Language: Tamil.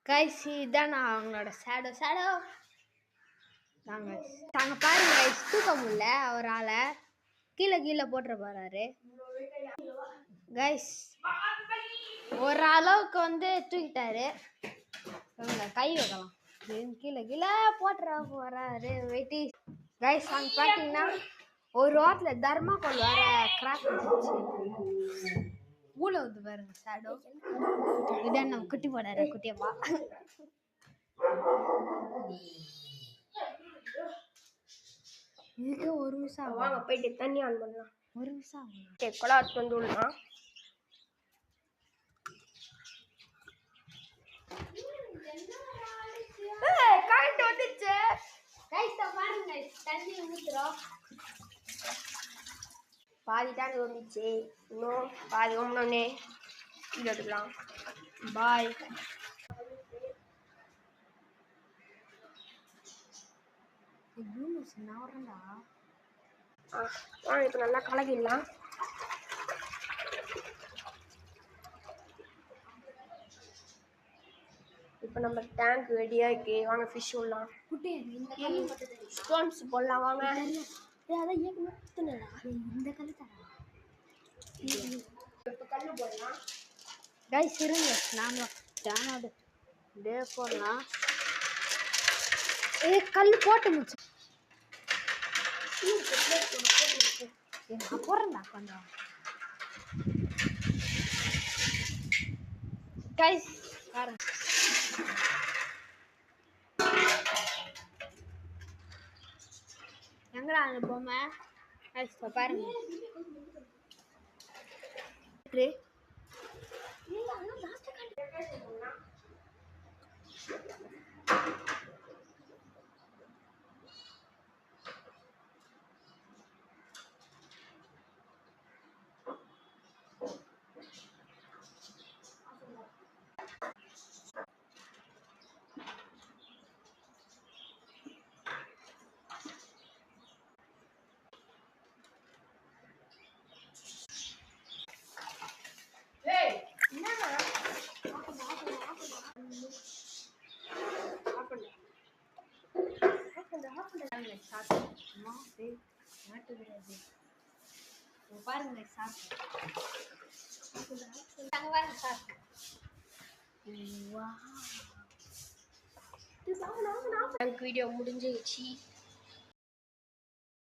கைஸ் இதான் அவங்களோட ஷேடோ தாங்க பாருங்க கைஸ் தூக்க முடியல அவரால் கீழே போட்டுற போறாரு கைஸ் ஒரு அளவுக்கு வந்து தூக்கிட்டாரு கை வைக்கலாம் கீழே போட்டுற போறாரு வெயிட்டி கைஸ் அங்க பார்த்தீங்கன்னா ஒரு வாரத்தில் தர்மாக்கோல் வேற கிராக் ஊழ வந்து பாருங்க ஷேடோ இதான் நம்ம குட்டி போடாரு குட்டியப்பா இதுக்கு ஒரு நிமிஷம் வாங்க போயிட்டு தண்ணி ஆன் பண்ணலாம். ஒரு நிமிஷம் கொலாத்து வந்து விடலாம். கரண்ட் வந்துச்சு பாருங்க தண்ணி ஊத்துறோம் பாதி தான் வந்துச்சு இன்னும் பாதி ஒன்னொன்னே கீழே எடுக்கலாம். பாய் இப்போ நல்லா கலக்கிடலாம். இப்போ நம்ம டேங்க் ரெடியாக இருக்கு. வாங்க ஃபிஷ் விடலாம். ஸ்டோன்ஸ் போடலாம் வாங்க. இப்போ கல் போடலாம். கைஸ் இருங்க நானும் ஜானோடு டே போடலாம். கல் போட்டு முடிச்சு போடுறேன்டா கொஞ்சம் கைஸ் பாருங்க எங்கடா அந்த பொம்மை கைஸ் பாருங்க பாருங்க வீடியோ முடிஞ்சிருச்சு.